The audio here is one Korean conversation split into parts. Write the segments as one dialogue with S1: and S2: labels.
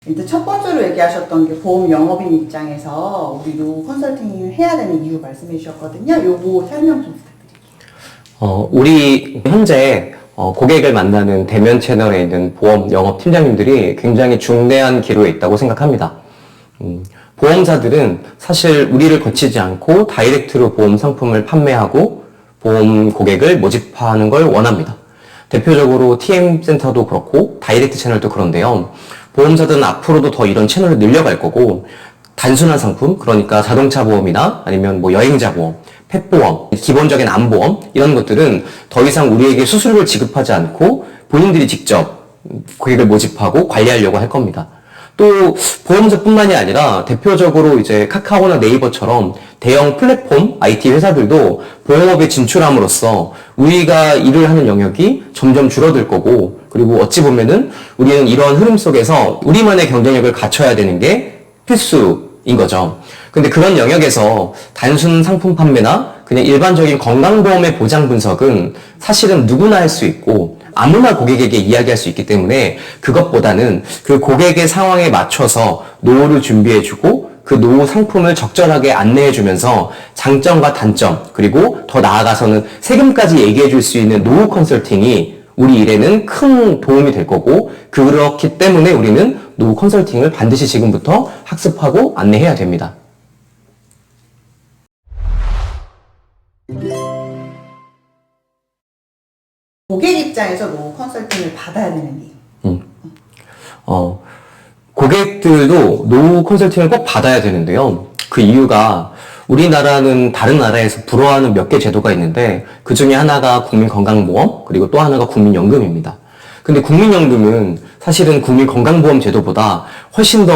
S1: 일단 첫 번째로 얘기하셨던 게 보험 영업인 입장에서 우리 노후 컨설팅을 해야 되는 이유 말씀해 주셨거든요. 요거 설명 좀 부탁드릴게요.
S2: 우리 현재 고객을 만나는 대면 채널에 있는 보험 영업 팀장님들이 굉장히 중대한 기로에 있다고 생각합니다. 보험사들은 사실 우리를 거치지 않고 다이렉트로 보험 상품을 판매하고 보험 고객을 모집하는 걸 원합니다. 대표적으로 TM센터도 그렇고 다이렉트 채널도 그런데요. 보험사들은 앞으로도 더 이런 채널을 늘려갈 거고 단순한 상품, 그러니까 자동차 보험이나 아니면 뭐 여행자 보험, 펫보험, 기본적인 암보험 이런 것들은 더 이상 우리에게 수수료를 지급하지 않고 본인들이 직접 고객을 모집하고 관리하려고 할 겁니다. 또 보험사뿐만이 아니라 대표적으로 이제 카카오나 네이버처럼 대형 플랫폼 IT 회사들도 보험업에 진출함으로써 우리가 일을 하는 영역이 점점 줄어들 거고, 그리고 어찌 보면은 우리는 이러한 흐름 속에서 우리만의 경쟁력을 갖춰야 되는 게 필수인 거죠. 근데 그런 영역에서 단순 상품 판매나 그냥 일반적인 건강보험의 보장 분석은 사실은 누구나 할 수 있고 아무나 고객에게 이야기할 수 있기 때문에 그것보다는 그 고객의 상황에 맞춰서 노후를 준비해주고 그 노후 상품을 적절하게 안내해주면서 장점과 단점, 그리고 더 나아가서는 세금까지 얘기해줄 수 있는 노후 컨설팅이 우리 일에는 큰 도움이 될 거고, 그렇기 때문에 우리는 노후 컨설팅을 반드시 지금부터 학습하고 안내해야 됩니다.
S1: 고객 입장에서 노후 컨설팅을 받아야 되는 이유.
S2: 고객들도 노후 컨설팅을 꼭 받아야 되는데요. 그 이유가 우리나라는 다른 나라에서 불허하는 몇 개 제도가 있는데 그 중에 하나가 국민건강보험, 그리고 또 하나가 국민연금입니다. 근데 국민연금은 사실은 국민건강보험 제도보다 훨씬 더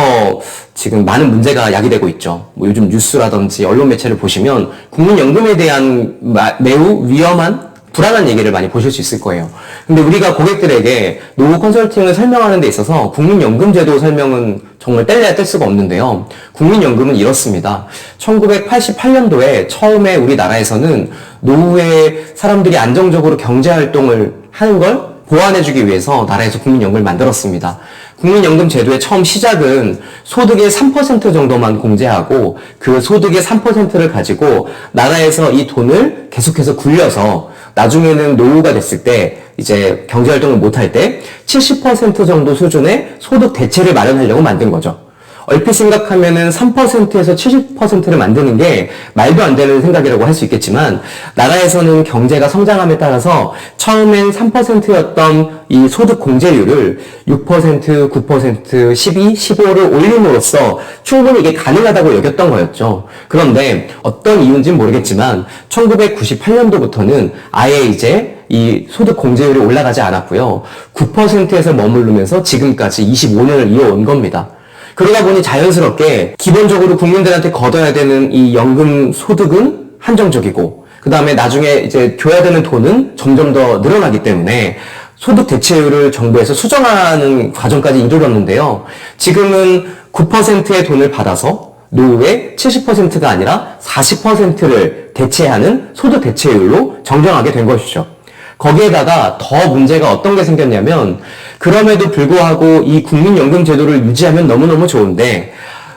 S2: 지금 많은 문제가 야기되고 있죠. 뭐 요즘 뉴스라든지 언론 매체를 보시면 국민연금에 대한 매우 위험한 불안한 얘기를 많이 보실 수 있을 거예요. 근데 우리가 고객들에게 노후 컨설팅을 설명하는 데 있어서 국민연금제도 설명은 정말 뗄래야 뗄 수가 없는데요. 국민연금은 이렇습니다. 1988년도에 처음에 우리나라에서는 노후에 사람들이 안정적으로 경제활동을 하는 걸 보완해주기 위해서 나라에서 국민연금을 만들었습니다. 국민연금 제도의 처음 시작은 소득의 3% 정도만 공제하고 그 소득의 3%를 가지고 나라에서 이 돈을 계속해서 굴려서 나중에는 노후가 됐을 때 이제 경제활동을 못할 때 70% 정도 수준의 소득 대체를 마련하려고 만든 거죠. 얼핏 생각하면은 3%에서 70%를 만드는 게 말도 안 되는 생각이라고 할 수 있겠지만, 나라에서는 경제가 성장함에 따라서 처음엔 3%였던 이 소득 공제율을 6%, 9%, 12, 15를 올림으로써 충분히 이게 가능하다고 여겼던 거였죠. 그런데 어떤 이유인지는 모르겠지만 1998년도부터는 아예 이제 이 소득 공제율이 올라가지 않았고요. 9%에서 머무르면서 지금까지 25년을 이어온 겁니다. 그러다 보니 자연스럽게 기본적으로 국민들한테 걷어야 되는 이 연금 소득은 한정적이고, 그 다음에 나중에 이제 줘야 되는 돈은 점점 더 늘어나기 때문에 소득 대체율을 정부에서 수정하는 과정까지 이르렀는데요. 지금은 9%의 돈을 받아서 노후의 70%가 아니라 40%를 대체하는 소득 대체율로 정정하게 된 것이죠. 거기에다가 더 문제가 어떤 게 생겼냐면, 그럼에도 불구하고 이 국민연금 제도를 유지하면 너무너무 좋은데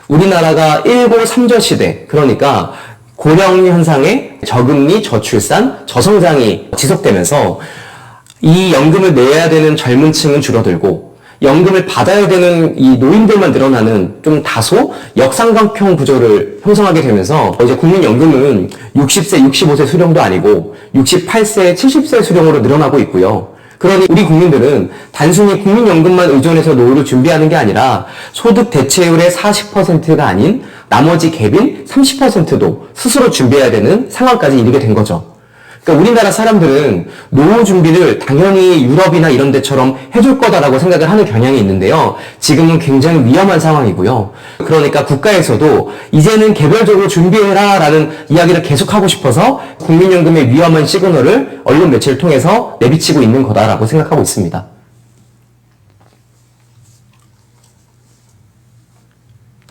S2: 우리나라가 1고3저 시대, 그러니까 고령 현상에 저금리, 저출산, 저성장이 지속되면서 이 연금을 내야 되는 젊은 층은 줄어들고 연금을 받아야 되는 이 노인들만 늘어나는 좀 다소 역삼각형 구조를 형성하게 되면서 이제 국민연금은 60세, 65세 수령도 아니고 68세, 70세 수령으로 늘어나고 있고요. 그러니 우리 국민들은 단순히 국민연금만 의존해서 노후를 준비하는 게 아니라 소득 대체율의 40%가 아닌 나머지 갭인 30%도 스스로 준비해야 되는 상황까지 이르게 된 거죠. 그러니까 우리나라 사람들은 노후 준비를 당연히 유럽이나 이런 데처럼 해줄 거다라고 생각을 하는 경향이 있는데요. 지금은 굉장히 위험한 상황이고요. 그러니까 국가에서도 이제는 개별적으로 준비해라 라는 이야기를 계속하고 싶어서 국민연금의 위험한 시그널을 언론 매체를 통해서 내비치고 있는 거다라고 생각하고 있습니다.